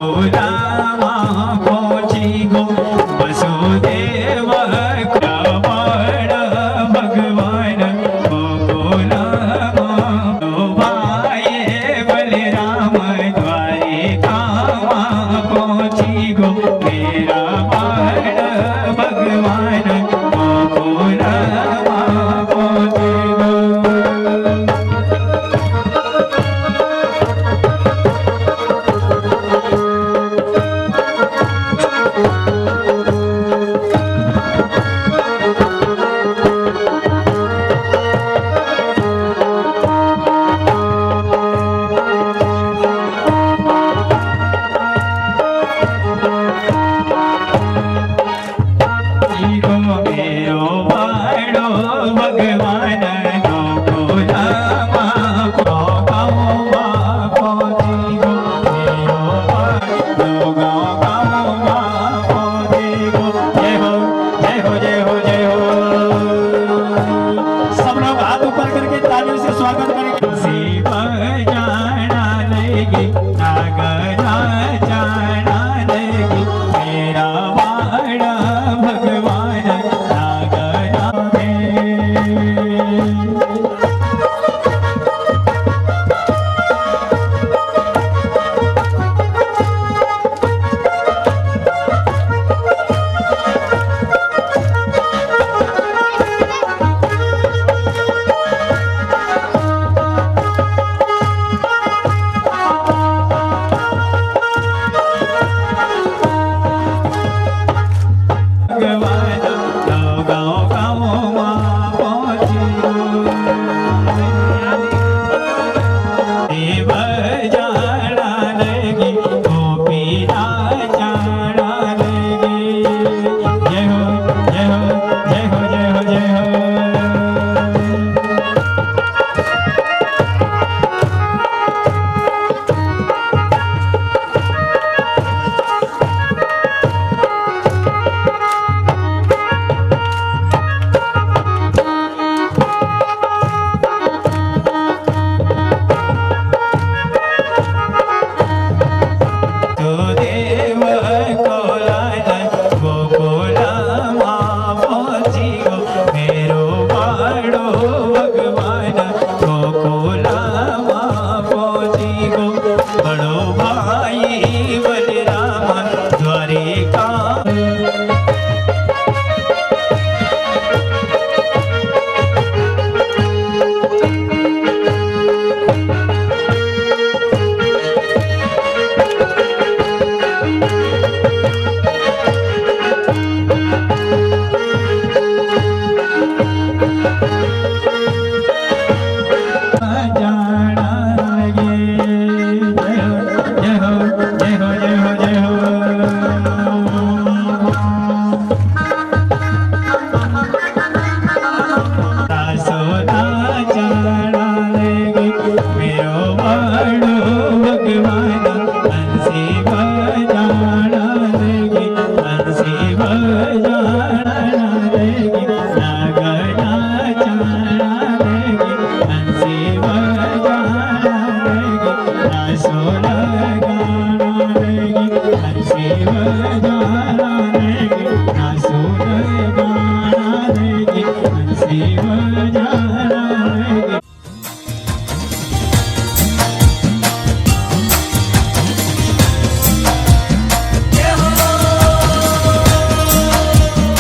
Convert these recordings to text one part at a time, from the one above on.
रामा पहुँची गो वसुदेव रावण भगवान गोकुलमा भाई बलराम द्वारिका पहुँची गो मेरा बाण भगवान गोकुलमा पहुँची गो।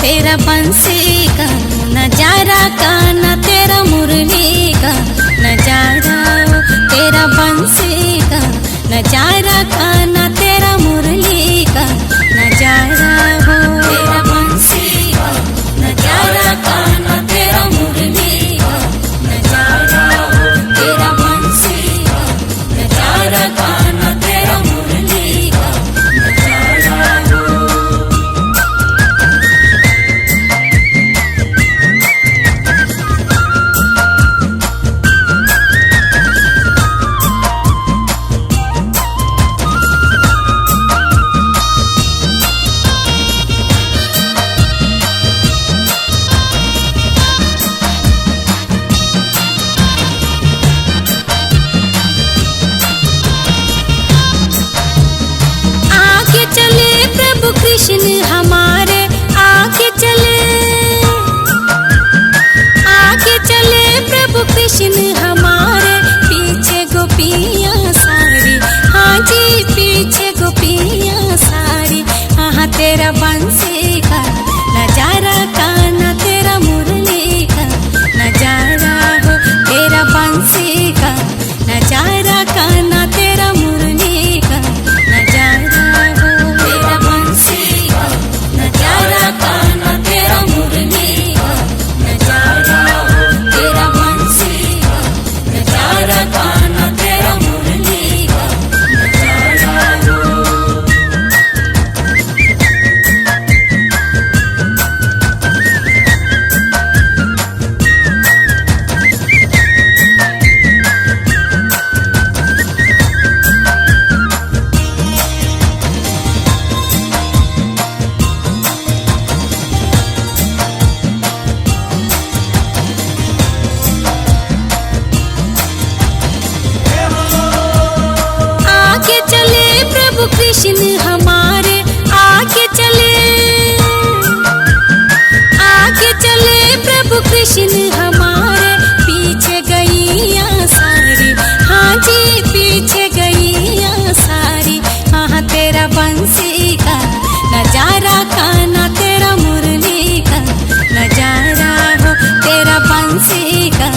तेरा बंसी का नजारा काना तेरा मुरली का नजारा तेरा बंसी का नजारा काना तेरा मुरली का नजारा हो तेरा बंसी का नजारा काना तेरा मुरली का नजारा हो तेरा बंसी का नजारा काना तेरा मुरली का नजारा हो। चले प्रभु कृष्ण हमारे, आगे चले प्रभु कृष्ण हमारे, पीछे गोपियाँ सारी, हाँ जी पीछे गोपियाँ सारी। हाँ तेरा बंसी का नजारा कान्हा, तेरा मुरली का नजारा हो, तेरा बंसी का नजारा कान्हा, तेरा मुरली का नजारा हो, तेरा बंसी का नजारा कान्हा, तेरा मुरली का नजारा हो, तेरा बंसी का नजारा कान्हा, तेरा मुरली का नजारा हो। आगे चले प्रभु कृष्ण हमारे, आगे चले प्रभु कृष्ण हमारे, पीछे गईयाँ सारी, हाँ जी पीछे गईयाँ सारी। हाँ तेरा बंसी का नजारा कान्हा, तेरा मुरली का नजारा हो, तेरा बंसी का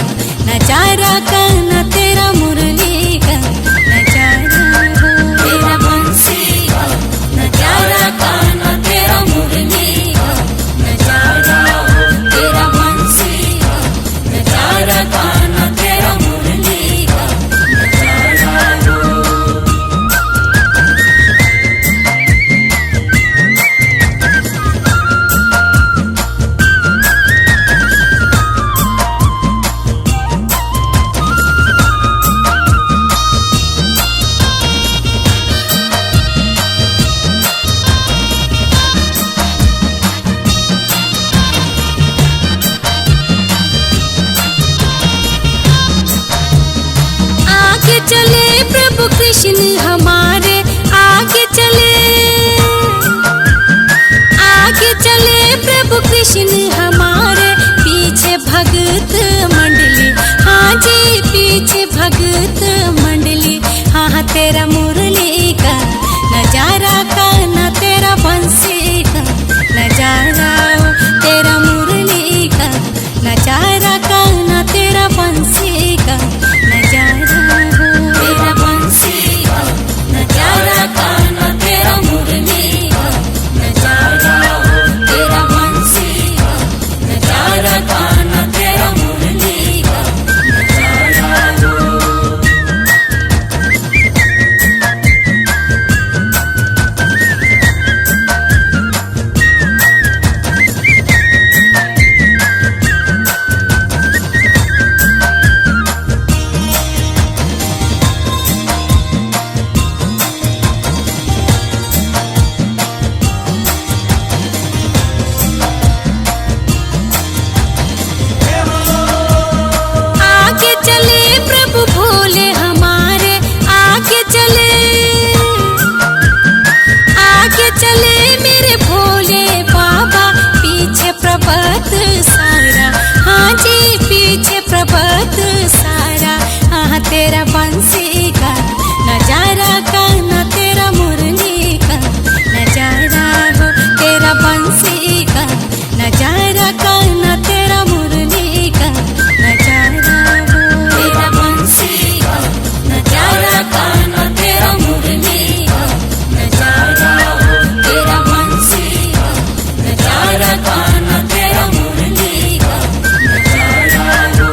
नजारा कान्हा, तेरा मुरली का नजारा हो, तेरा बंसी का नजारा कान्हा, तेरा मुरली का नजारा हो, तेरा बंसी का नजारा कान्हा, तेरा मुरली का नजारा हो। आगे चले प्रभु कृष्ण हमारे, आगे चले प्रभु कृष्ण हमारे, पीछे भगत मंडली, हाँ जी पीछे भगत मंडली। हाँ तेरा मुरली का नजारा कान्हा, तेरा बंसी का नजारा हो, तेरा मुरली का नजारा कान्हा, तेरा बंसी का नजारा हो, तेरा बंसी का नजारा कान्हा, तेरा मुरली का नजारा हो, तेरा बंसी का नजारा कान्हा, तेरा मुरली का नजारा हो। आगे चले प्रभु भोले हमारे, आगे चले मेरे भोले बाबा, पीछे प्रभत सारा, हाँ जी पीछे प्रभत सारा। हाँ तेरा बंसी का नजारा कान्हा, तेरा मुरली का नजारा हो, तेरा बंसी का नजारा कान्हा, तेरा मुरली का नजारा हो, तेरा बंसी का नजारा कान्हा, तेरा मुरली का नजारा हो, तेरा बंसी का नजारा कान्हा, तेरा मुरली का नजारा हो।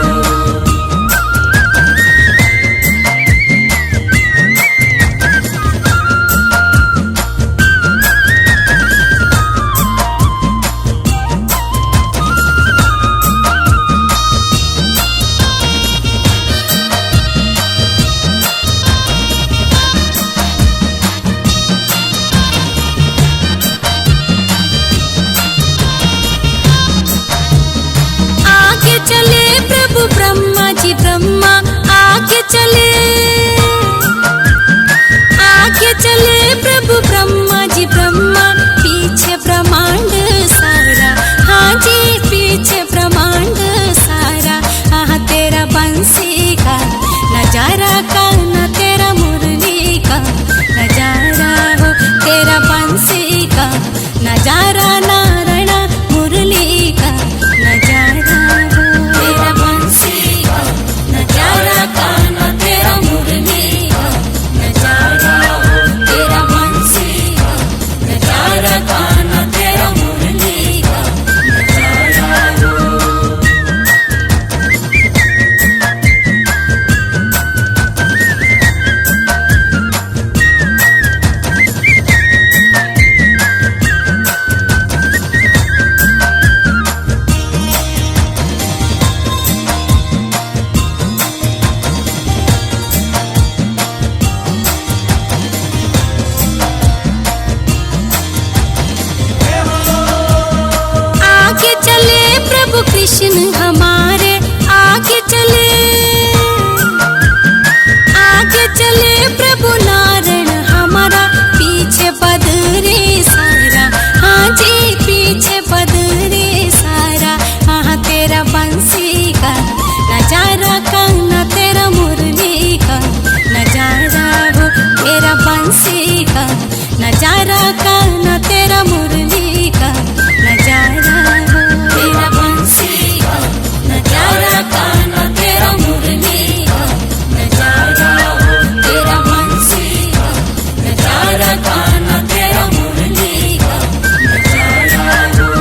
आगे चले प्रभु ब्रह्मा जी नजारा का न तेरा मुरली का नजारा हो, तेरा बंसी का नजारा का न तेरा मुरली का नजारा हो, तेरा बंसी का नजारा का न तेरा मुरली का नजारा हो।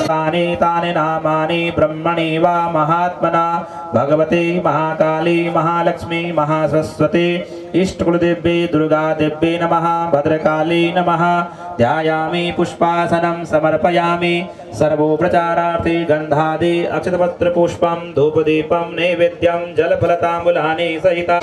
तानि तानि नामानि ब्रह्मणि वा महात्मना भगवते महाकाली महालक्ष्मी महासरस्वती इष्टकुलदेव्यै दुर्गादेव्यै नमः भद्रकाली नमः। ध्यायामि पुष्पासनं समर्पयामि सर्वोपचारार्थे गन्धादि अक्षतपत्रपुष्पं धूपदीपं नैवेद्यं जलफलताम्बूलानि सहिता।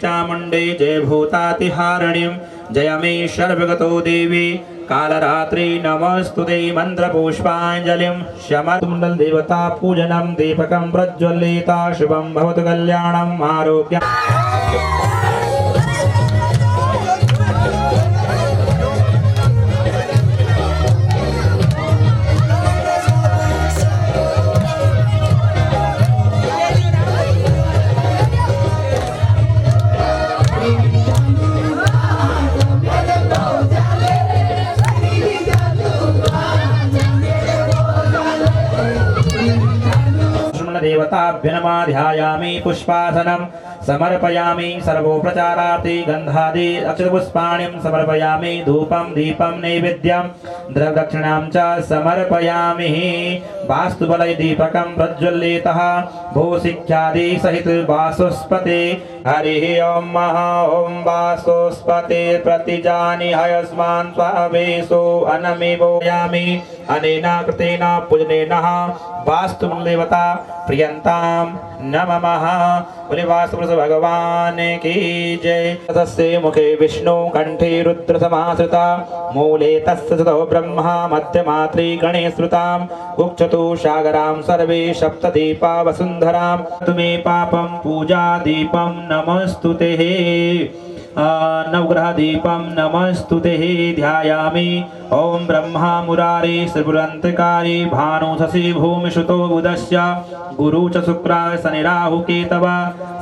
चामुण्डे जय भूतातिहारिणीं जय मे सर्वगतो देवी कालरात्रि नमस्तुते मन्त्रपुष्पाञ्जलिं शमकुण्डल देवता पूजनं दीपकं प्रज्वलिता शुभं भवतु कल्याणम् आरोग्यम्। देवताभ्य नमः। ध्यायामि पुष्पासनं समर्पयामि सर्वोपचारार्थे गन्धादि अक्षतपुष्पाणिं समर्पयामि धूपं दीपं नैवेद्यं द्रव्यदक्षिणां च समर्पयामि। वास्तुबलै दीपकं प्रज्वलितः भूशिख्यादि सहित वासुस्पते हरिः ओं महा ओं वासुस्पते प्रतिजानि हयस्मान् स्वावेशो अनमिवोयामि अनेन कृतेन पूजनेन वास्तुदेवता प्रियन्तां नमः। बोले वास्तुपुरुष भगवान की जय। तस्य मुखे विष्णु कंठे रुद्र समाश्रिता मूले तस्य सुतो ब्रह्मा मध्यमात्री गणेश श्रुतां कुक्षतु सागरां सर्वे सप्तदीपा वसुन्धरां तुमे पापं पूजा दीपं नमस्तुते नवग्रह दीपं नमस्तुते ध्यायामि। ओम ब्रह्मा मुरारी त्रिपुरंतकारी भानु शशि भूमि सुतो बुधस्य गुरु च शुक्र शनि राहु केतव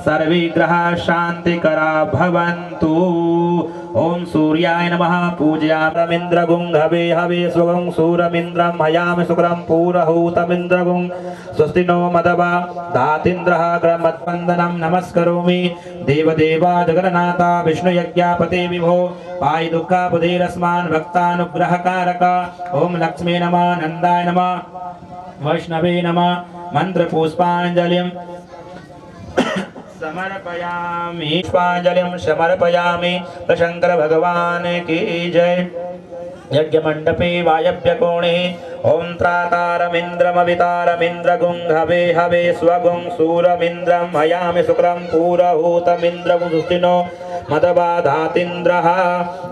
सर्वे ग्रह शांतिकरा भवन्तु। ओम सूर्याय नमः पूजयामि हवे हवे स्वगं सूरमिन्द्रं हयामि शुक्रं पूरहूतमिन्द्रगुं स्वस्ति नो मदवा धातीन्द्रः ग्रमद्वन्दनं नमस्करोमि देवदेवा जगन्नाथा विष्णुयज्ञापते विभो पायि दुःखापदेरस्मान् भक्तानुग्रहकारक ओम लक्ष्मी नमः नन्दाय नमः वैष्णवे नमः मन्त्रपुष्पाञ्जलिं समर्पयामि पुष्पाञ्जलिं समर्पयामि शंकर भगवान की जय। यज्ञ मंडपे वायव्य कोणे ओम त्रातारमिन्द्रमवितारमिन्द्रगुं हवे हवे स्वगुं सूरमिन्द्रं हयामि शुक्रं पूरहूतमिन्द्रं सुस्तिनो मदबाधातीन्द्रः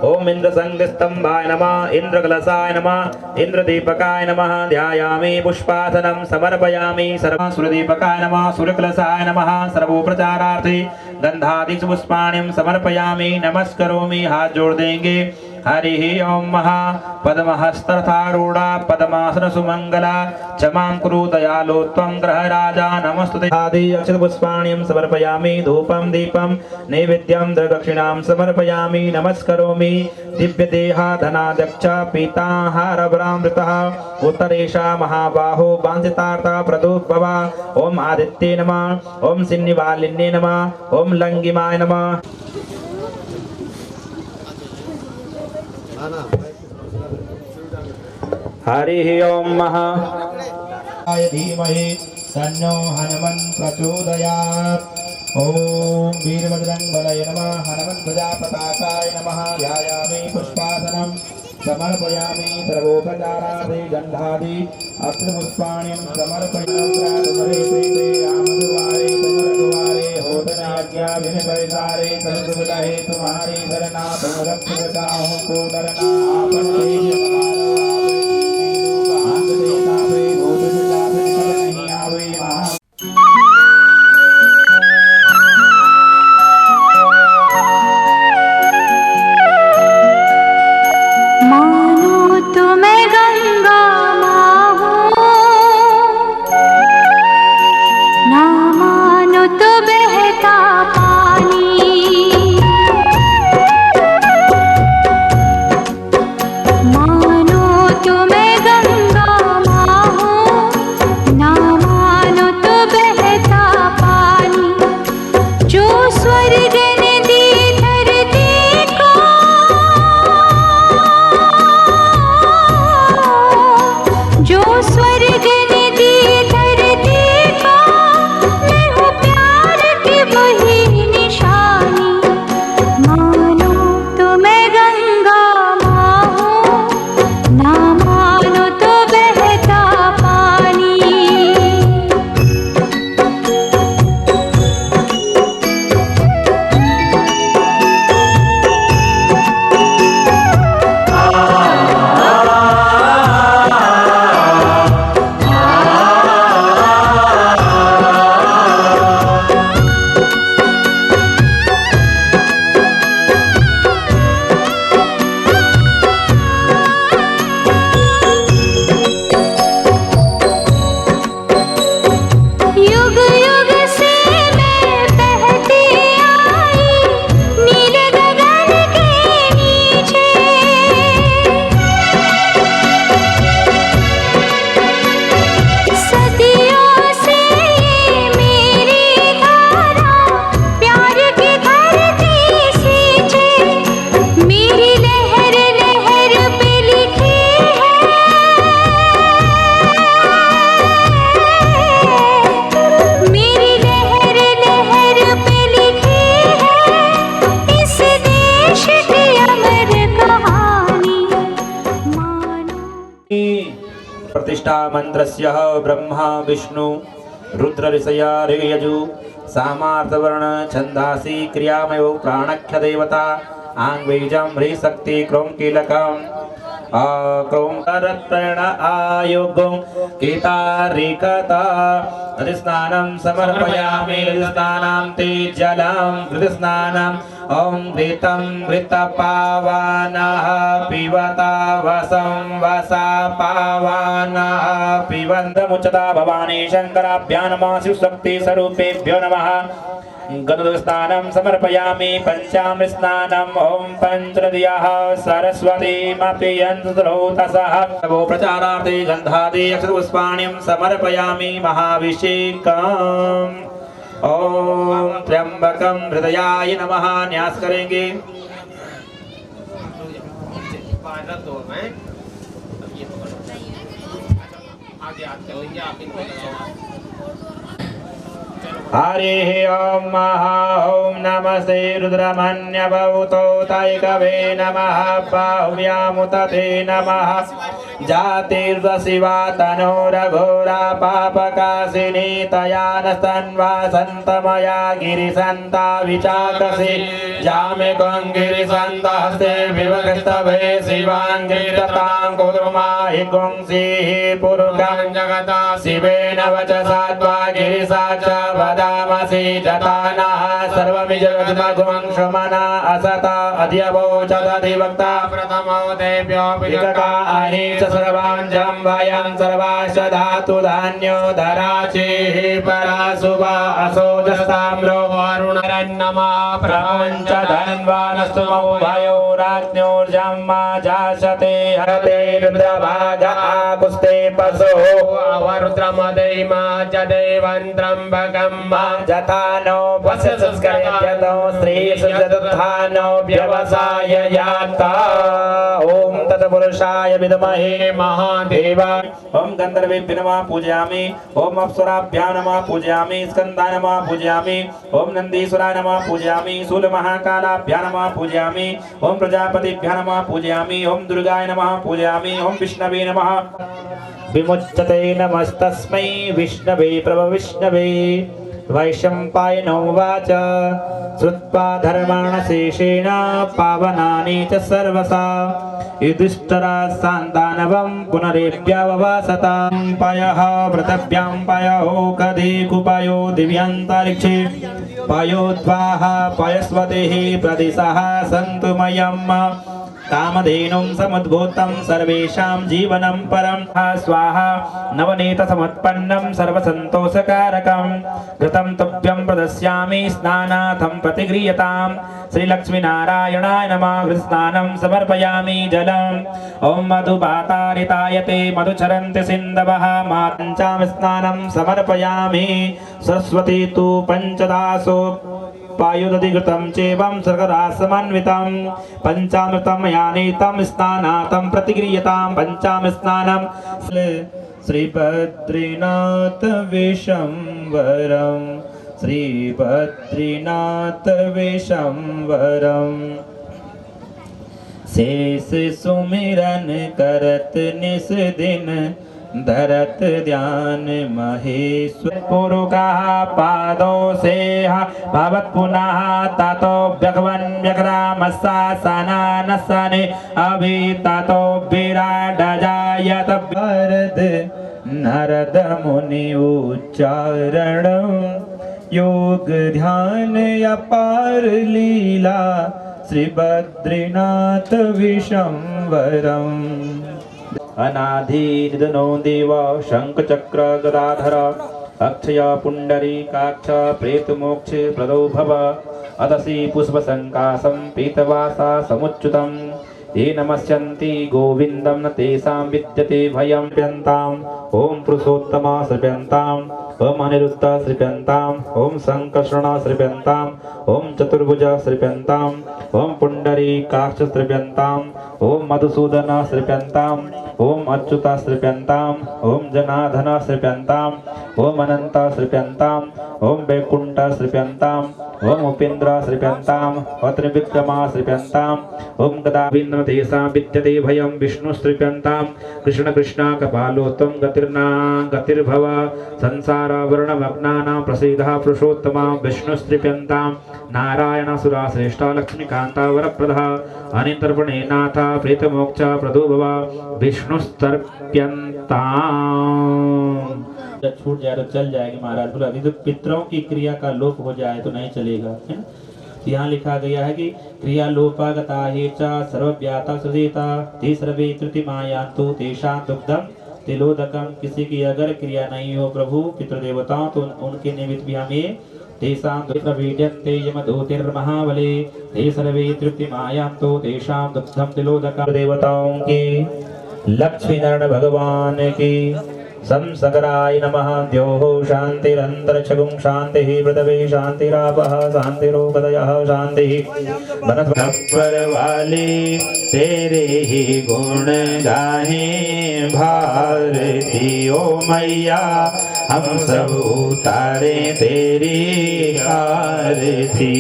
ओम इंद्रसंगस्तंभाय नमः इंद्रकलशाय नमः इंद्रदीपकाय नमः ध्यायामि पुष्पासनं समर्पयामि सूर्यदीपकाय नमः सूर्यकलशाय नमः सर्वोपचारार्थे गंधादि पुष्पाणिं समर्पयामि नमस्करोमि हाथ जोड़ देंगे। हरि ओम महा पद्महस्तरूढ़ा पद्मासन सुमंगला क्षमां कुरु दयालो त्वं ग्रह राजा नमस्तुते आदि अक्षत पुष्पाण्यं समर्पयामि धूपं दीपं नैवेद्यं दक्षिणां समर्पयामि नमस्करोमि दिव्य देहा धनाध्यक्ष पीताहारभ्रामृतः उत्तरेशा महाबाहो वांछितार्था प्रदुर्भवा ओम आदित्ये नमः ओम सिन्निवालिन्ये नमः ओम लंगिमाय नमः। हरि ओम महा धीमहि तन्नो हनुमन् प्रचोदयात् ओम वीरभद्रं बलय नमः हनुमन् प्रजापताकाय नमः ध्यायामि पुष्पासनं समर्पयामि सर्वोपचारादि गन्धादि अक्षपुष्पाण्यं समर्पयामि रामदुआरे तुमरगुआरे होतनाज्ञा विनिपरिसारे सर्वसुलहे तुम्हारी शरणा तुम रक्षता हूँ को डरना आपन तेज प्रतिष्ठा मंत्रस्य ब्रह्मा विष्णु रुद्र ऋषया ऋयजु सामार्थवर्ण छंदासी क्रियामयो प्राणख्य देवता आंग्वेजम ह्री शक्ति क्रोम कीलकम क्रोम करत्रण आयुगं केतारिकता नदीस्नानं समर्पयामि नदीस्नानं ते जलं घृतस्नानं ओम घृतं घृतपावनः पिबता वसं वसा पावनः पिबन्तमुच्यता भवानी शंकराभ्यां नमः शिवशक्ति स्वरूपेभ्यो नमः गन्धस्नानं समर्पयामि पंचामृत स्नानम् ॐ पञ्चनद्याः सरस्वतीमपि यन्तुलोतसः वो प्रचारार्थे गन्धादि अक्षतपुष्पाणि समर्पयामि महाभिषेकम् ॐ त्र्यंबकं हृदयाय नमः। न्यास करेंगे। हरिः ॐ ॐ नमस्ते रुद्रमन्यभूतो तैकवे नमः बाहुव्यामुतते नमः जातिर्वशिवा तनोरघोरा पापकाशिनी तयानस्तन्वा सन्तमया गिरिसन्ता विचाकसि जामे गिरिसन्तस्ते विवकृतभे शिवाङ्गिरतां कुर्माहि गुंसीः पुरुषं जगता शिवेन वचसा त्वा गिरिसा च वदामसि जतानः सर्वमिजगद्मघुंशमना असता अध्यवोचदधिवक्ता प्रथमो देव्यो विगतानि च सर्वाञ्जं वयं सर्वाश्च धातु धान्यो धराचिः परासुवा असोजस्ताम्रो वरुणरन्नमा प्रपञ्च धन्वानस्तु मौभयो राज्ञोर्जं मा जाशते हरते रुद्रभागा कुस्ते पशो अवरुद्रमदैमा च देवन्त्रम्बकं मा जतानो वसस्कर्यतो श्रीसुजदुत्थानो व्यवसाय याता ॐ तत्पुरुषाय विद्महे महादेवाय ॐ गन्धर्वेभ्यो नमः पूजयामि ॐ अप्सराभ्यां नमः पूजयामि स्कन्दाय नमः पूजयामि ॐ नन्दीश्वराय नमः पूजयामि शूलमहाकालाभ्यां नमः पूजयामि ॐ प्रजापतिभ्यां नमः पूजयामि ॐ दुर्गाय नमः पूजयामि ॐ विष्णवे नमः विमुच्यते नमस्तस्मै विष्णवे प्रभविष्णवे वैशम्पायनो उवाच श्रुत्वा धर्माणशेषेण पावनानि च सर्वसा युधिष्ठिरा सान्तानवं पुनरेभ्यववासतां पयः व्रतभ्यां पयो कधि कुपयो दिव्यान्तरिक्षे पयोद्वाः पयस्वतिः प्रदिशः सन्तु मयम् कामधेनुं समुद्भूतं सर्वेषां जीवनं परं स्वाहा नवनीत समुत्पन्नं सर्वसन्तोषकारकं घृतं तुभ्यं प्रदस्यामि स्नानार्थं प्रतिगृह्यतां श्रीलक्ष्मीनारायणाय नमः। घृतस्नानं समर्पयामि जलम् ॐ मधुपातारितायते मधुचरन्ति सिन्धवः मातञ्चां स्नानं समर्पयामि सरस्वती तु पञ्चदासो पायुदधिकृतं चैवं सर्गरासमन्वितं पञ्चामृतं यानीतं स्नानातं प्रतिगृह्यतां पञ्चाम स्नानं श्रीबद्रीनाथ विशंवरं श्रीबद्रीनाथ विशंवरं शेष सुमिरन करत निस दिन धरत ध्यान महेश्वर पुरुषः पादो सेह भवत् पुनः ततो भगवन् व्यग्रामस्सासनानसने अभि ततो विराडजायत भरद नरद मुनि उच्चारणं योग ध्यान अपार लीला श्रीबद्रीनाथ विशंवरम् अनाधिनिधनो देव शंखचक्र गदाधर अक्षय पुंडरीकाक्ष प्रेतमोक्ष प्रदो भव अतसी पुष्पसंकासं पीतवासा समुच्युतं ये नमस्यन्ति गोविन्दं न तेषां विद्यते भयं श्रीप्यन्ताम् ॐ पुरुषोत्तमा श्रीप्यन्ताम् ॐ अनिरुद्ध श्रीप्यन्ताम् ॐ संकर्षण श्रीप्यन्ताम् ॐ चतुर्भुज श्रीप्यन्ताम् ॐ पुंडरीकाक्ष श्रीप्यन्ताम् ॐ मधुसूदन श्रीप्यन्ताम् ॐ अच्युत श्रीप्यन्ताम् ॐ जनार्दन श्रीप्यन्ताम् ॐ अनंत श्रीप्यन्ताम् ॐ वैकुंठ श्रीप्यन्ताम् ॐ उपेन्द्र श्रीप्यन्ताम् ॐ त्रिविक्रमा श्रीप्यन्ताम् ॐ गदाविन्द्र तेषां विद्यते भयं विष्णु श्रीप्यन्ताम् कृष्ण कृष्ण कपालो त्वं गतिर्भव संसार वर्णमग्नानां प्रसीदः पुरुषोत्तमा विष्णु श्रीप्यन्ताम् नारायण सुरा श्रेष्ठ लक्ष्मीकान्ता वरप्रदः अनितर्पणे नाथ प्रेतमोक्ष प्रदो भव विष्णुस्तर्प्यन्ताम्। जब छूट जाए तो चल जाएगी महाराज बोला। अभी तो पितरों की क्रिया का लोप हो जाए तो नहीं चलेगा, है ना। यहाँ लिखा गया है कि क्रिया लोपागता हे च सर्वव्याता सुदेता ते सर्वे तृतिमायान्तु तेषां दुग्धम तिलोदकम। किसी की अगर क्रिया नहीं हो प्रभु पितृदेवताओं तो उनके निमित्त भी हम ये तेषां द्विप्रवीड्यन्ते यमदूतिर्महाबले ते सर्वे तृप्तिमायान्तो तेषां दुग्धं तिलोदका देवताओं की लक्ष्मी नारायण भगवान की संसकराय नमः। द्योः शान्तिरन्तरिक्षगुं शान्तिः पृथिवी शान्तिरापः शान्तिरोपदयः शान्तिः वनस्पति वाली तेरे ही गुण गाहे भारती ओ मैया हम सब उतारे तेरी आरती।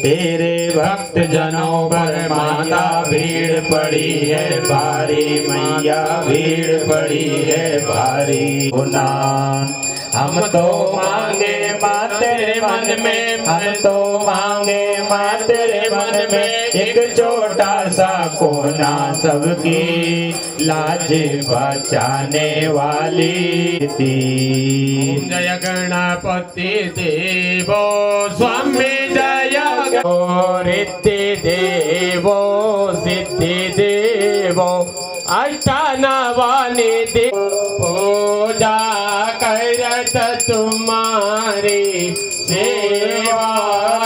तेरे भक्त जनों पर माता भीड़ पड़ी है भारी मैया भीड़ पड़ी है भारी। गुना हम तो मांगे माँ तेरे मन में, हम तो मांगे माँ तेरे मन में एक छोटा सा कोना सबकी लाज बचाने वाली थी। जय गणपति देवो स्वामी जय रिद्धि देवो सिद्धि देवो अष्टानवानि देव पूजा करत तुम्हारी सेवा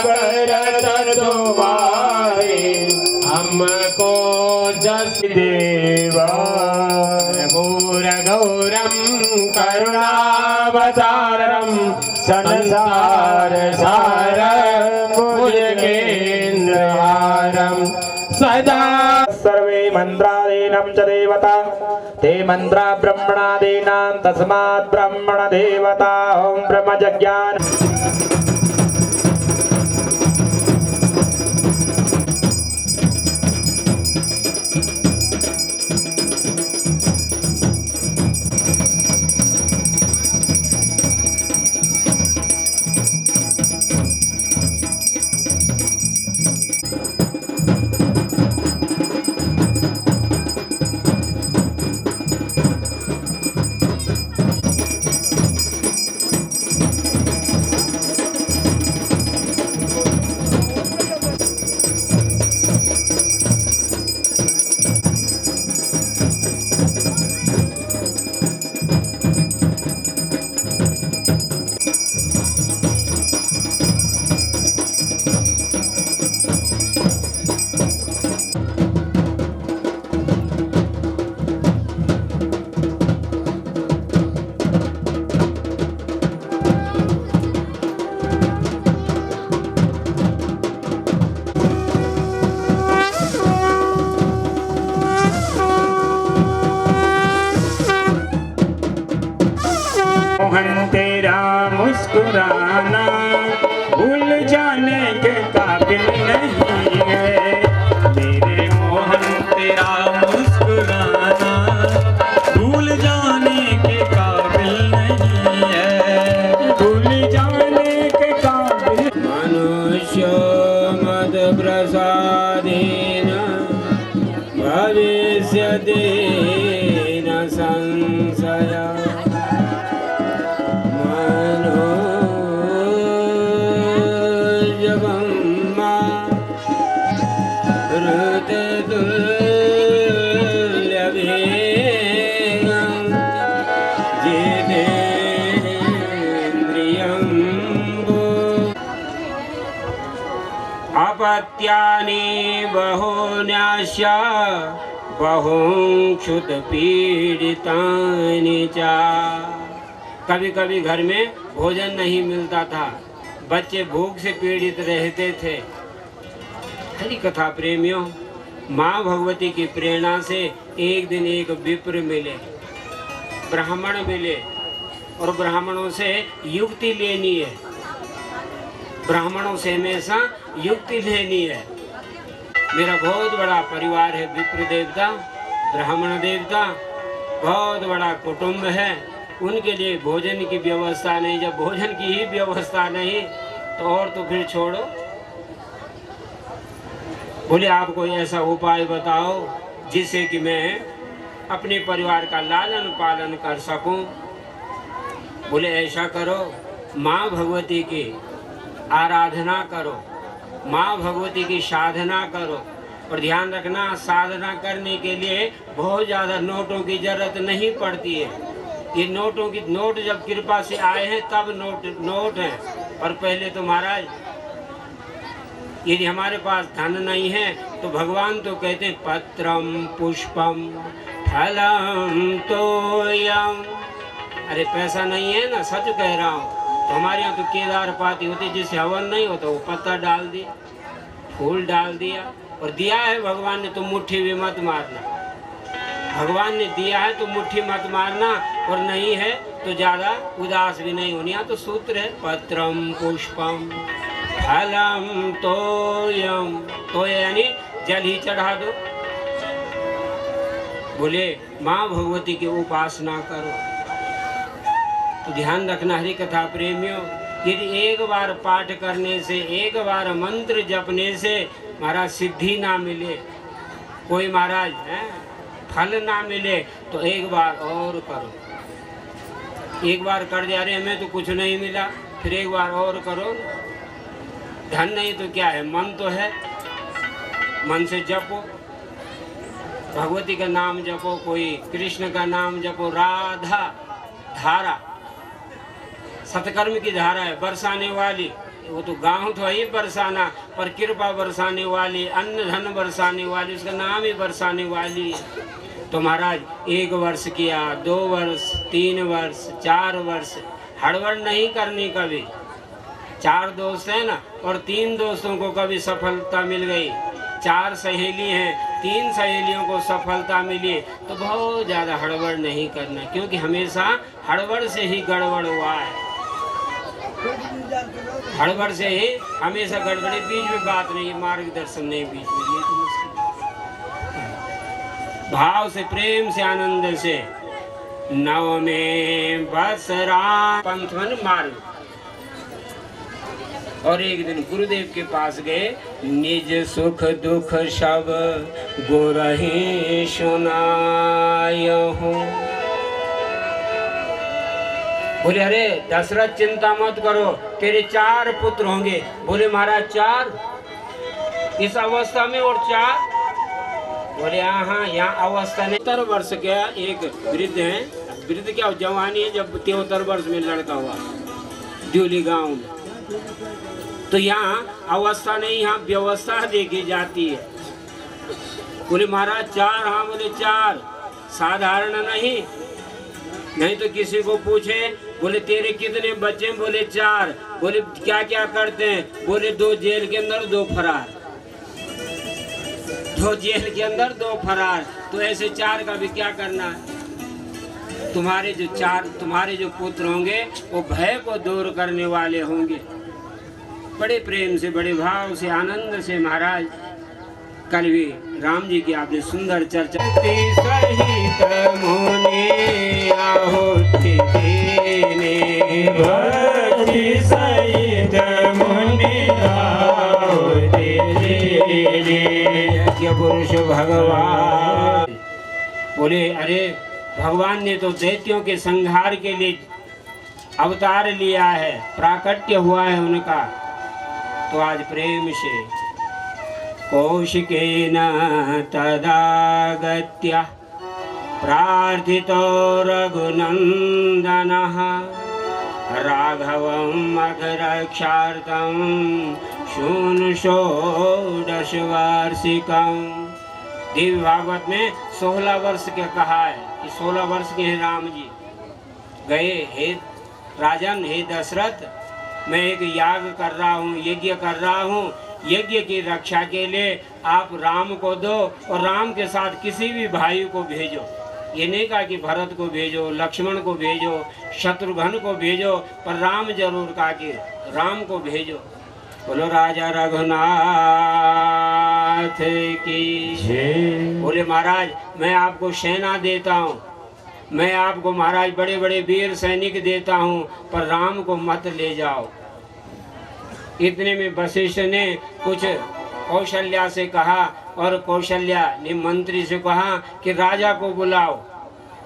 करत तुम्हारी हमको जस देवा गौर गौरम करुणावतारम संसार सारम भुजगेन्द्रहारम सदा सर्वे मंत्रादीनां च देवता ते मंत्रा ब्रह्मणादीनां तस्मात् ब्रह्मण देवता ओम ब्रह्मज्ञान। मोहन तेरा मुस्कुराना भूल जाने के काबिल नहीं है। मेरे मोहन तेरा मुस्कुराना भूल जाने के काबिल नहीं है। भूल जाने के काबिल मनुष्य मद प्रसादेन भविष्यति न संशय। अपत्यानि बहून्यास्य बहुक्षुत पीड़ितानि च। कभी कभी घर में भोजन नहीं मिलता था, बच्चे भूख से पीड़ित रहते थे। हरि कथा प्रेमियों, माँ भगवती की प्रेरणा से एक दिन एक विप्र मिले, ब्राह्मण मिले और ब्राह्मणों से युक्ति लेनी है। ब्राह्मणों से हमेशा युक्ति लेनी है। मेरा बहुत बड़ा परिवार है, विप्र देवता, ब्राह्मण देवता, बहुत बड़ा कुटुंब है। उनके लिए भोजन की व्यवस्था नहीं। जब भोजन की ही व्यवस्था नहीं तो और तो फिर छोड़ो। बोले आप कोई ऐसा उपाय बताओ जिससे कि मैं अपने परिवार का लालन पालन कर सकूं। बोले ऐसा करो, माँ भगवती की आराधना करो, माँ भगवती की साधना करो। और ध्यान रखना, साधना करने के लिए बहुत ज़्यादा नोटों की जरूरत नहीं पड़ती है। ये नोट जब कृपा से आए हैं तब नोट हैं। पर पहले तो महाराज यदि हमारे पास धन नहीं है तो भगवान तो कहते हैं पत्रम पुष्पम फलम तोयम। अरे पैसा नहीं है ना, सच कह रहा हूँ। तो हमारे यहाँ तो केदार पाती होती, जिससे हवन नहीं होता वो पत्ता डाल दिया, फूल डाल दिया, और दिया है भगवान ने तो मुट्ठी भी मत मारना। भगवान ने दिया है तो मुट्ठी मत मारना, और नहीं है तो ज्यादा उदास भी नहीं होनी। यहाँ तो सूत्र है पत्रम पुष्पम फलम तोयम। तो यानी जल ही चढ़ा दो। बोले माँ भगवती की उपासना करो। तो ध्यान रखना हरि कथा प्रेमियों, यदि एक बार पाठ करने से, एक बार मंत्र जपने से महाराज सिद्धि ना मिले, कोई महाराज है फल ना मिले, तो एक बार और करो। एक बार कर जा रहे हमें तो कुछ नहीं मिला, फिर एक बार और करो। धन नहीं तो क्या है, मन तो है, मन से जपो, भगवती का नाम जपो, कोई कृष्ण का नाम जपो। राधा धारा सतकर्म की धारा है, बरसाने वाली। वो तो गाँव तो है ही बरसाना, पर कृपा बरसाने वाली, अन्न धन बरसाने वाली, उसका नाम ही बरसाने वाली है। तो महाराज 1 वर्ष किया, 2 वर्ष, 3 वर्ष, 4 वर्ष, हड़बड़ नहीं करनी कभी। 4 दोस्त हैं ना, और 3 दोस्तों को कभी सफलता मिल गई, 4 सहेली हैं, 3 सहेलियों को सफलता मिली, तो बहुत ज़्यादा हड़बड़ नहीं करना, क्योंकि हमेशा हड़बड़ से ही गड़बड़ हुआ है। हड़बड़ से ही हमेशा गड़बड़ी, बीच में बात नहीं, मार्गदर्शन नहीं बीच में। ये तो मुश्किल भाव से, प्रेम से, आनंद से। नव में बसरा पंथ मन मार्ग। और एक दिन गुरुदेव के पास गए, निज सुख दुख सब गुरहि सुनायहु। बोले अरे दशरथ चिंता मत करो, तेरे 4 पुत्र होंगे। बोले महाराज 4 इस अवस्था में, और 4? बोले हाँ, यहाँ अवस्था नहीं। 70 वर्ष का एक वृद्ध है, वृद्ध क्या जवानी है, जब 73 वर्ष में लड़का हुआ द्योली गांव में। तो यहाँ अवस्था नहीं, यहाँ व्यवस्था देखी जाती है। बोले महाराज 4? हाँ। बोले 4 साधारण नहीं तो किसी को पूछे, बोले तेरे कितने बच्चे? बोले 4। बोले क्या क्या करते हैं? बोले 2 जेल के अंदर, 2 फरार। 2 जेल के अंदर, 2 फरार। तो ऐसे 4 का भी क्या करना है? तुम्हारे जो पुत्र होंगे वो भय को दूर करने वाले होंगे। बड़े प्रेम से, बड़े भाव से, आनंद से महाराज कल भी राम जी की आपने सुंदर चर्चा। सहित मुनि आहुति देने, भक्ति सहित मुनि आहुति देने। यज्ञ पुरुष भगवान बोले अरे भगवान ने तो दैत्यों के संहार के लिए अवतार लिया है, प्राकट्य हुआ है उनका। तो आज प्रेम से कौशिकेन तदागत्य प्रार्थितो रघुनन्दनः राघवम् अघरक्षार्थं शून् षोडशवार्षिकम्। देवी भागवत में 16 वर्ष के कहा है कि 16 वर्ष के हैं राम जी। गए, हे राजन, हे दशरथ, मैं एक याग कर रहा हूँ, यज्ञ कर रहा हूँ। यज्ञ की रक्षा के लिए आप राम को दो, और राम के साथ किसी भी भाई को भेजो। ये नहीं कहा कि भरत को भेजो, लक्ष्मण को भेजो, शत्रुघ्न को भेजो, पर राम जरूर कहा कि राम को भेजो। बोलो राजा रघुनाथ की जय। बोले महाराज मैं आपको सेना देता हूँ, मैं आपको महाराज बड़े बड़े वीर सैनिक देता हूँ, पर राम को मत ले जाओ। इतने में वशिष्ठ ने कुछ कौशल्या से कहा, और कौशल्या ने मंत्री से कहा कि राजा को बुलाओ।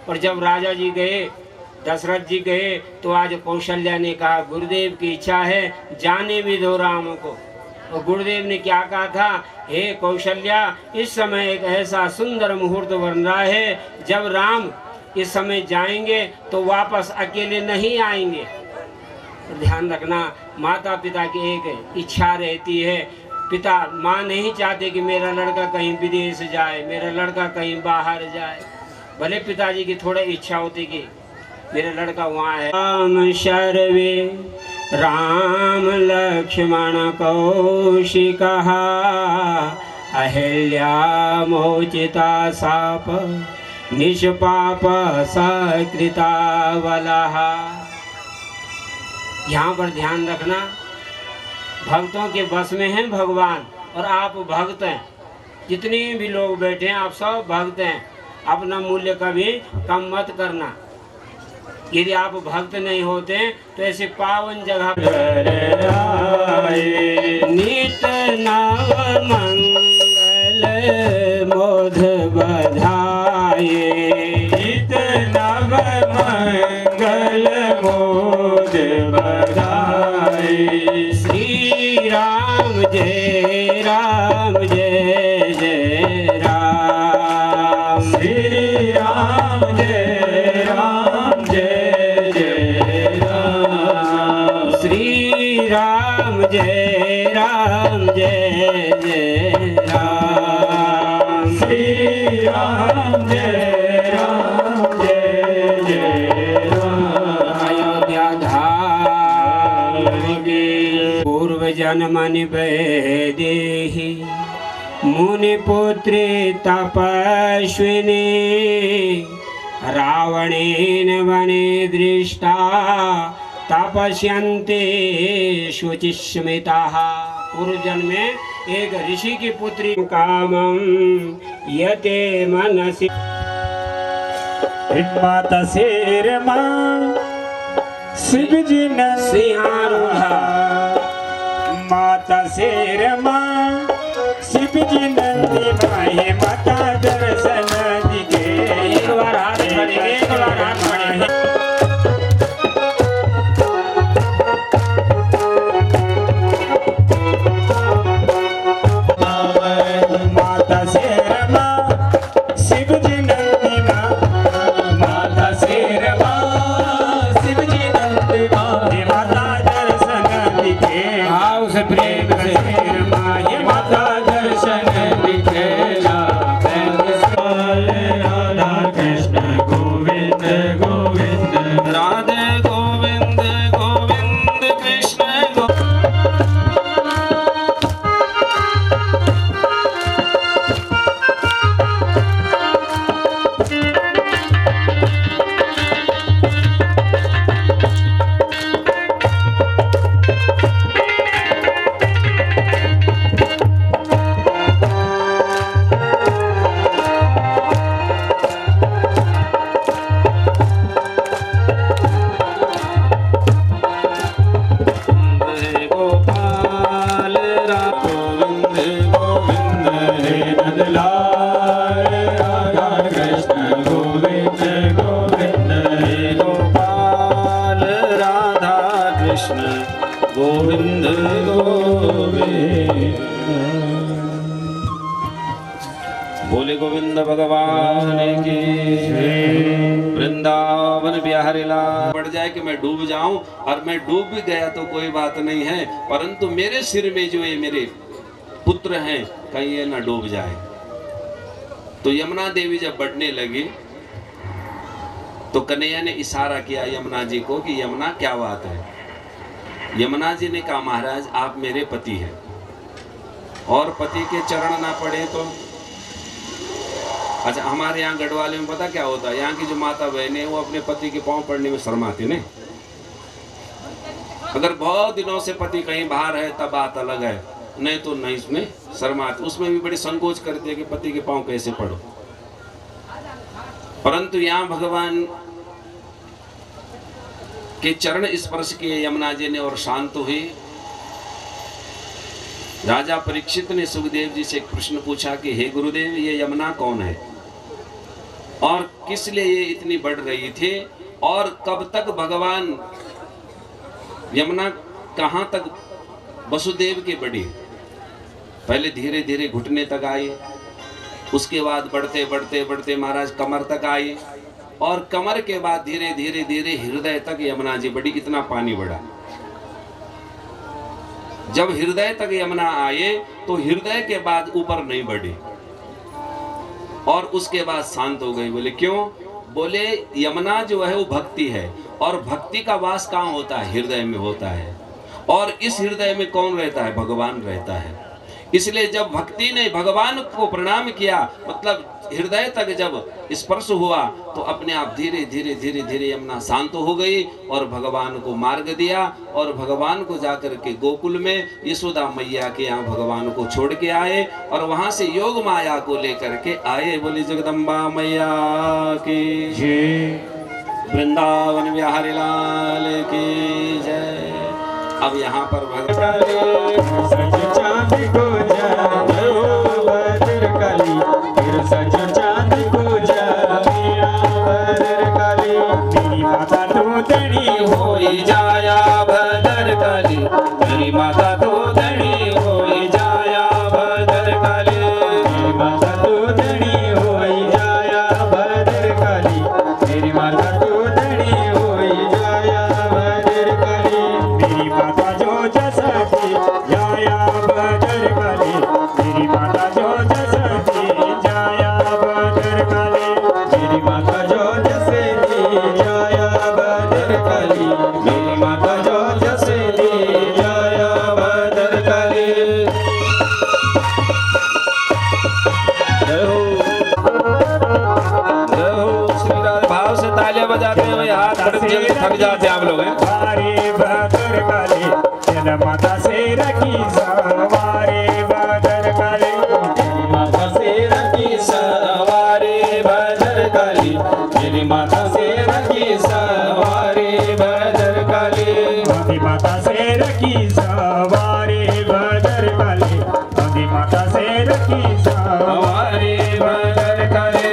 और जब राजा जी गए, दशरथ जी गए, तो आज कौशल्या ने कहा गुरुदेव की इच्छा है, जाने भी दो राम को। और गुरुदेव ने क्या कहा था, हे कौशल्या, इस समय एक ऐसा सुंदर मुहूर्त बन रहा है जब राम इस समय जाएंगे तो वापस अकेले नहीं आएंगे। ध्यान रखना, माता पिता की एक इच्छा रहती है। पिता माँ नहीं चाहते कि मेरा लड़का कहीं विदेश जाए, मेरा लड़का कहीं बाहर जाए। भले पिताजी की थोड़ा इच्छा होती कि मेरा लड़का वहाँ है। राम शर्वे राम लक्ष्मण कौशिकः अहिल्या मोचिता साप निष्पाप सकृता बलः। यहाँ पर ध्यान रखना, भक्तों के बस में हैं भगवान और आप भक्त हैं। जितने भी लोग बैठे हैं आप सब भक्त हैं। अपना मूल्य कभी कम मत करना। यदि आप भक्त नहीं होते तो ऐसे पावन जगह नित नव मंगल मोध बधाए, नित नव मंगल मोद बधाए। श्री राम जय राम जय जय राम, श्री राम जय राम जय जय राम, श्री राम जय राम जय जय राम, श्री राम जय राम जय जय राम। अयोध्या धाम की पूर्व जन्म निवेदेहि मुनिपुत्री तपस्विनी रावणेन वने दृष्टा तपस्यन्ते शुचिस्मिताः। पूर्व जन्म में एक ऋषि की पुत्री कामं यते मनसि। माता शेर माँ शिव जी ने सिंहारूढ़ा, माता शेर माँ शिव जी नंदी माहे माता दर्शन दिखे। एक बार हाथ बढ़ेंगे, एक बार हाथ बढ़ेंगे। माता शेर माँ शिव जी नंदी माँ, माता शेर माँ शिव जी नंदी माँ हे माता दर्शन दिखे। भाव से प्रेम से शेर माँ हे माता दर्शन दिखे। राधा कृष्ण गोविंद गोविंद, राधे गोविंद गोविंद कृष्ण गोविंद। गोपाल गोविंद गोविंद हे नंदलाल। राधा कृष्ण गोविंद गोविंद हे गोपाल राधा कृष्ण गोविंद गोविंद। बोले गोविंद भगवान की वृंदावन बिहारी लाल। बढ़ जाए कि मैं डूब जाऊं, और मैं डूब भी गया तो कोई बात नहीं है, परंतु मेरे सिर में जो ये मेरे पुत्र हैं कहीं ये ना डूब जाए। तो यमुना देवी जब बढ़ने लगी तो कन्हैया ने इशारा किया यमुना जी को कि यमुना क्या बात है। यमुना जी ने कहा महाराज आप मेरे पति हैं और पति के चरण ना पड़े तो। अच्छा हमारे यहाँ गढ़वाले में पता क्या होता है, यहाँ की जो माता बहनें वो अपने पति के पांव पड़ने में शर्माती नहीं। अगर बहुत दिनों से पति कहीं बाहर है तब बात अलग है, नहीं तो नहीं उसमें शर्माती, उसमें भी बड़ी संकोच करती है कि पति के पांव कैसे पड़ो। परंतु यहाँ भगवान के चरण स्पर्श किए यमुना जी ने और शांत हुई। राजा परीक्षित ने सुखदेव जी से एक प्रश्न पूछा कि हे गुरुदेव ये यमुना कौन है और किस लिए ये इतनी बढ़ रही थी और कब तक भगवान यमुना कहाँ तक वसुदेव के बढ़ी। पहले धीरे धीरे घुटने तक आई, उसके बाद बढ़ते बढ़ते बढ़ते महाराज कमर तक आई और कमर के बाद धीरे धीरे धीरे हृदय तक यमुना जी बढ़ी। इतना पानी बढ़ा। जब हृदय तक यमुना आए तो हृदय के बाद ऊपर नहीं बढ़े और उसके बाद शांत हो गई। बोले क्यों? बोले यमुना जो है वो भक्ति है और भक्ति का वास कहाँ होता है? हृदय में होता है। और इस हृदय में कौन रहता है? भगवान रहता है। इसलिए जब भक्ति ने भगवान को प्रणाम किया, मतलब हृदय तक जब स्पर्श हुआ, तो अपने आप धीरे धीरे धीरे धीरे यमुना शांत हो गई और भगवान को मार्ग दिया। और भगवान को जाकर के गोकुल में यशोदा मैया के यहाँ भगवान को छोड़ के आए और वहां से योग माया को लेकर के आए। बोली जगदम्बा मैया की जय, वृंदावन बिहारी लाल की जय। अब यहाँ पर भगवान सज चांद को जाने भद्रकाली, फिर सज चांद को जाने भद्रकाली। मेरी माता तो धनी होई जाया भद्रकाली, मेरी माता तो धनी होई जाया भद्रकाली, मेरी माता तो धनी होई जाया भद्रकाली, मेरी माता तो धनी होई जाया भद्रकाली। मेरी माता जो जसती जाया भद्रकाली, मेरी माता जो जसती जाया भद्रकाली, मेरी माता जो जसती जाया भद्रकाली, मेरी माता जो जसती जाया भद्रकाली। श्री राधे भाव से तालियां बजाते हैं भाई, हाथ थक जाते हैं आप लोग हैं। हरे भद्रकाली जन माता से रखी सवारे भद्रकाली, मेरी माता से रखी सवारे भद्रकाली, मेरी माता से रखी सवारे भद्रकाली, मेरी माता से रखी सवारे भद्रकाली, मेरी माता से रखी सवारे भद्रकाली,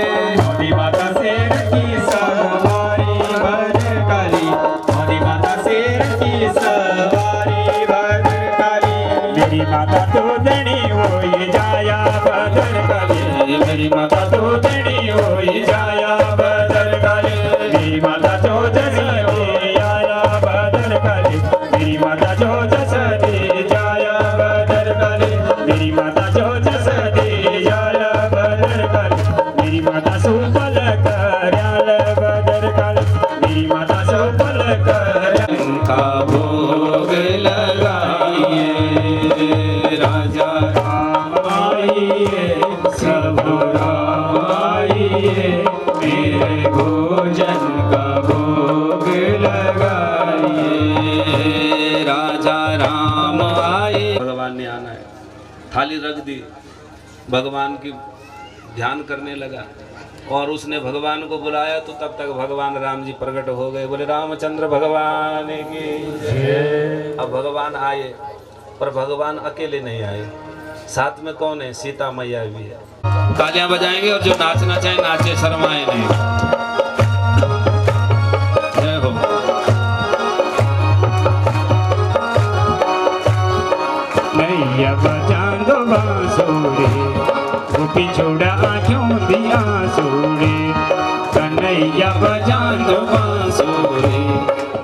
मेरी माता से रखी सवारे भद्रकाली, मेरी माता से रखी सवारे भद्रकाली। मेरी माता तो धनी होई जाया भद्रकाली, मेरी माता तो धनी होई जाया भद्रकाली, मेरी माता तो धनी होई जाया भद्रकाली, मेरी माता जो जसती जाया भद्रकाली, मेरी माता जो जसती जाया भद्रकाली, मेरी माता सुफल करल भद्रकाली, मेरी माता सुफल करल का भोग लगाइए, राजा राम आइए, प्रभु राम आइए, मेरे भोजन का भोग लगाइए, राजा राम आइए। भगवान ने आना है, थाली रख दी, भगवान की ध्यान करने लगा और उसने भगवान को बुलाया तो तब तक भगवान राम जी प्रकट हो गए। बोले रामचंद्र भगवान की जय। अब भगवान आए पर भगवान अकेले नहीं आए, साथ में कौन है? सीता मैया भी है। तालियां बजाएंगे और जो नाचना चाहे नाचे, शर्माए नहीं। जय हो। नैया बजा दो बांसुरी, गोपी छोड़ा आँखों दिया सूरे, कन्हैया बजा दो बांसुरी,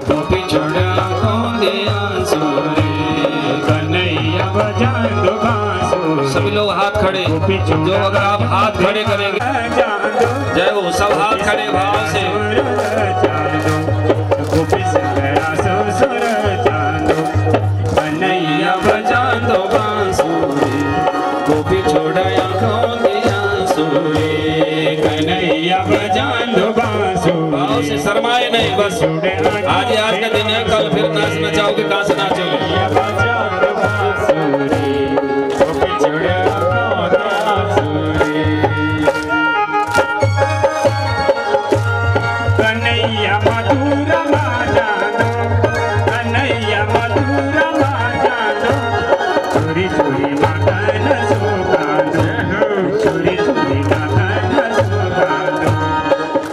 गोपी छोड़ा आँखों दिया सूरे, कन्हैया बजा दो बांसुरी। सभी लोग हाथ खड़े, जो अगर आप हाथ खड़े करेंगे जय हो, सब हाथ खड़े भाव से। गोपी से गया ससुर चांदो, कन्हैया बजा दो बांसुरी, गोपी छोड़ा आँखों दिया सूरे, कन्हैया बजा दो बांसुरी। भाव से शर्माए नहीं, बस आज का दिन है, कल फिर नाचना चाहोगे कहाँ से नाचोगे। कन्हैया मधुरा माजा दो, कन्हैया मधुरा माजा दो, चोरी चोरी माता न सुगा दो, चोरी चोरी माता न सुगा दो,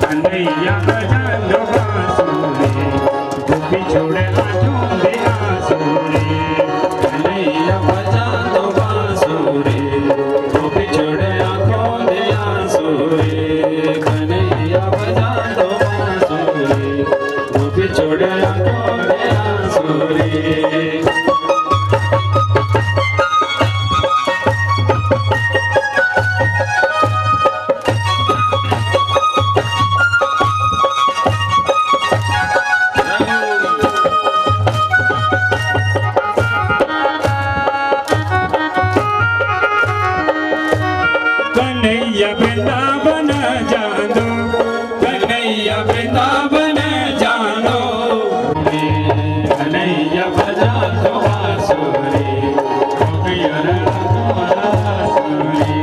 कन्हैया बजा दो बांसुरी, गोपी छोड़े आँखों दे आंसुरी, कन्हैया बजा दो बांसुरी, गोपी छोड़े आँखों दे आंसुरी, कन्हैया बजा दो बांसुरी, गोपी छोड़े आँखों दे आंसुरी। जानो कन्हैया वृंदावन जानो कन्हैया बजा तो बांसुरी गोपियर बांसुरी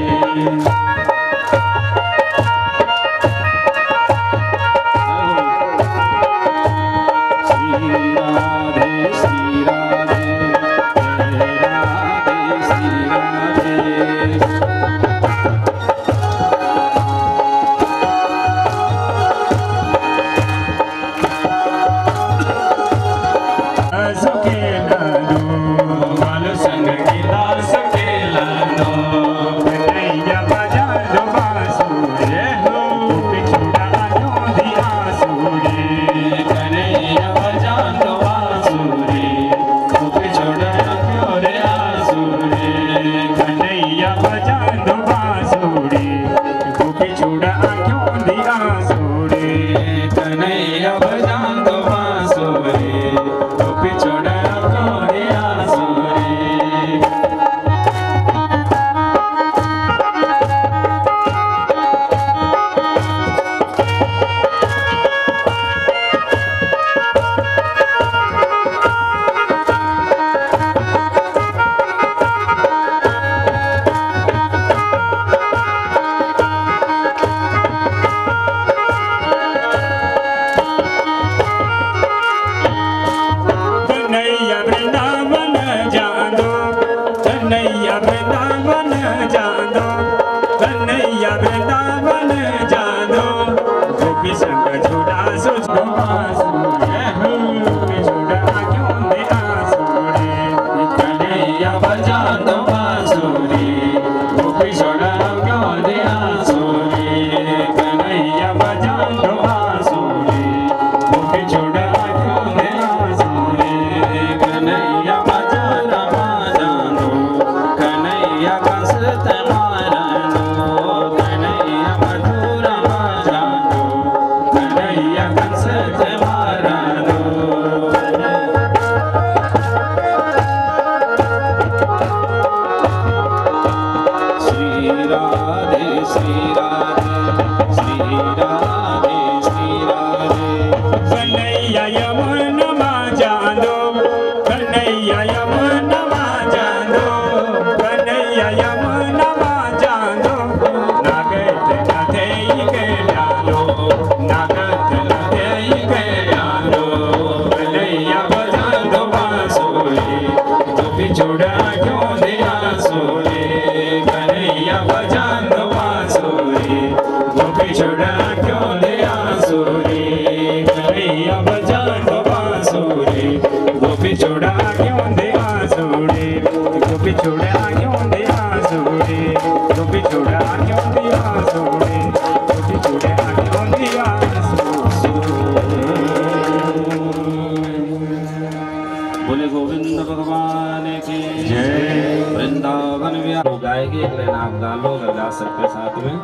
बोले गोविंद भगवान की जय। वृंदावन लोग गाएंगे, एक लाइन आप गा लो अगर गा सकते साथ में,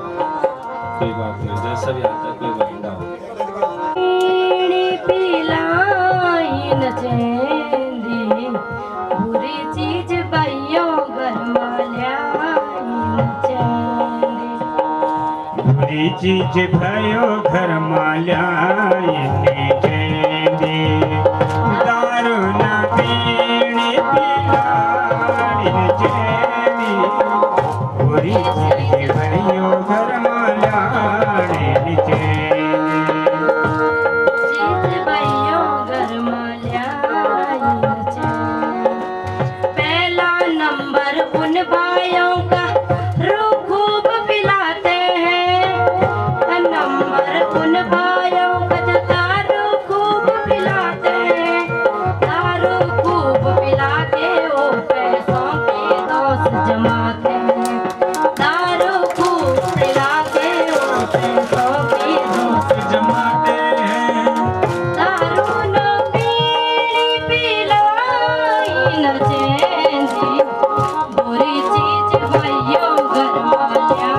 कोई बात नहीं, जैसा भी आता है कोई बात गाओ। बुरी चीज भाइयों घर माल्या बुरी चीज भयो घर माल्या दारू ना पीणी पिलानी चैनी बुरी चीज भयो घर माल्या चीज भाइयों घर माल्या पहला नंबर उन भाइयों का रू खूब पिलाते हैं, नंबर उन भाइयों का जो दारू खूब पिलाते हैं, दारू खूब पिला के वो पैसों के दोस्त जमाते हैं, दारू खूब पिला के वो पैसों के दोस्त जमाते हैं। दारू न पीनी पिलाई न चैनी बुरी चीज भाइयों घर वाल्या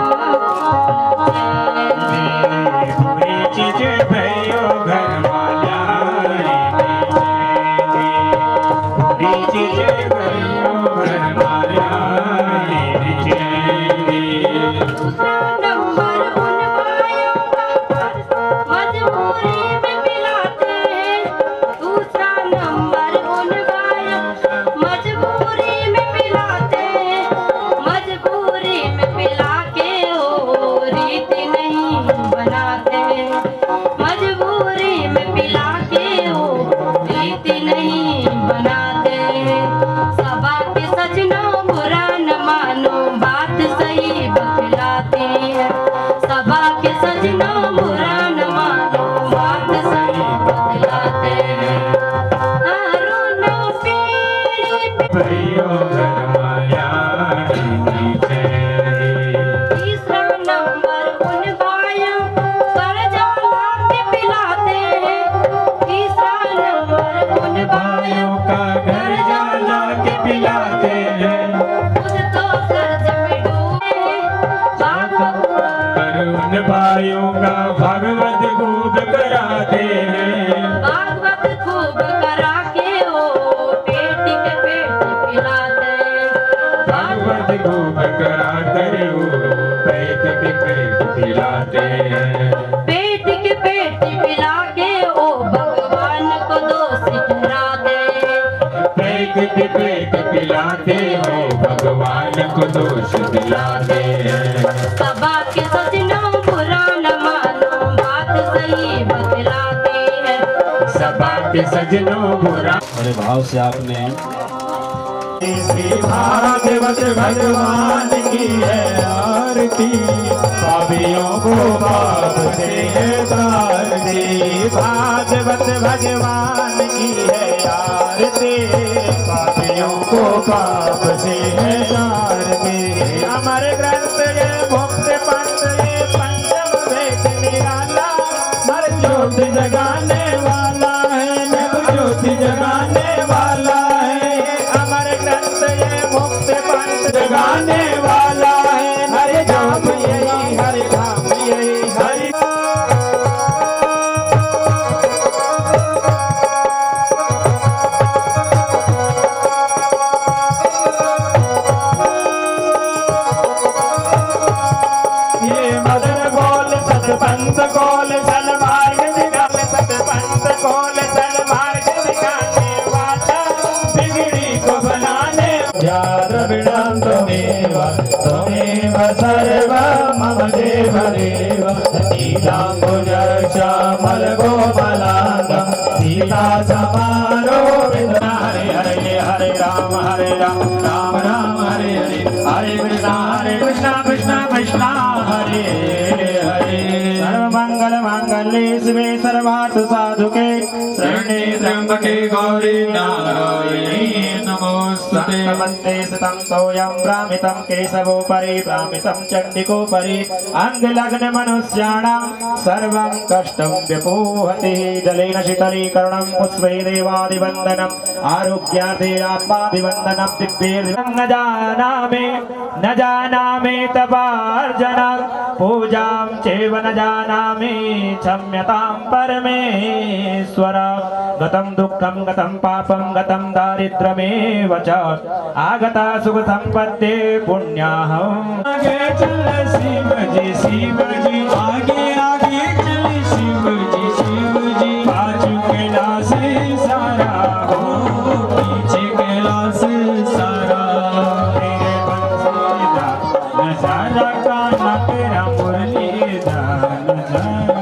बुरी चीज भयो घर माल्या बुरी चीज भयो घर माल्या दूसरा नंबर उन भाइयों बनाते, मजबूरी में पिला के वो प्रीति नहीं बनाते। सबा के सजनों बुरा न मानो, बात सही बतलाती है। सबा के सजनों बुरा न मानो, बात सही बतलाते हैं। हारूनो पीढ़ी पे तीसरा नंबर उन भाइयों कर जाला के पिलाते हैं। तीसरा नंबर उन भाइयों का घर जाला के पिलाते हैं, खुद तो कर्ज में डूबे, पर उन भाइयों का भागवत खूब कराते हैं। भागवत खूब करा के वो पेट के पेट पिलाते। भागवत खूब कराते हो, पेट के पेट पिलाते हैं। पेट के पेट पिला के ओ भगवान को दोषी ठहराते। पेट के पेट पिलाते हो, भगवान को दोष दिलाते हैं। सबा के सजनों बुरा न मानो, बात सही बतलाते हैं। सबा के सजनों बुरा बड़े भाव से आपने श्री भागवत भगवान की है आरती, पापियों को पाप से है तारती। भागवत भगवान की है आरती, पापियों को पाप से है तारती। हमारे ग्रंथ ये मुक्त पंथ ये पंचम वेद निराला, हर ज्योति जगाने वाला है, नव ज्योति जगाने वाला है। हमारे ग्रंथ ये मुक्त पंथ जगाने वाला है, हरे धाम यही, हरे धाम यही, हरि ये मदन बोल सतपंथ कोल सलमार्ग दिखाने, सतपंथ कोल सलमार्ग दिखाने वाला, बिगड़ी को बनाने यार बिना त्वमेव त्वमेव सर्व मम देव देव। नीलांबुज श्यामल गोमलांगम सीता समारोह। हरे हरे हरे राम राम राम हरे हरे, हरे कृष्णा कृष्णा कृष्णा हरे हरे। सर्वमंगल मांगल्ये शिवे सर्वार्थ साधुके, शरण्ये त्र्यंबके गौरी नारायणी नमोस्तुते। नमस्ते सुतं तोयं भ्रामितं केशवोपरि, भ्रामितं चण्डिकोपरि। अंगलग्न मनुष्याणां सर्वं कष्टं व्यपोहति, जलेन शीतलीकरणं पुष्पै देवादिवन्दनम्, आरोग्यार्थे आत्मादिवन्दनं दिव्यैर्दिवं। न जानामि तपार्जनं, पूजां चैव न जानामि, क्षम्यतां परमेश्वर। गतं दुःखं गतं पापं गतं दारिद्र्यमेव च, आगता सुख संपत्ति पुण्याहम्। आगे चल शिव जी, आगे आगे चल शिव जी। पाछू कैलाश सारा हो, पीछे कैलाश सारा। तेरे बंसी दा नजारा काना, तेरा मुरली दा नजारा।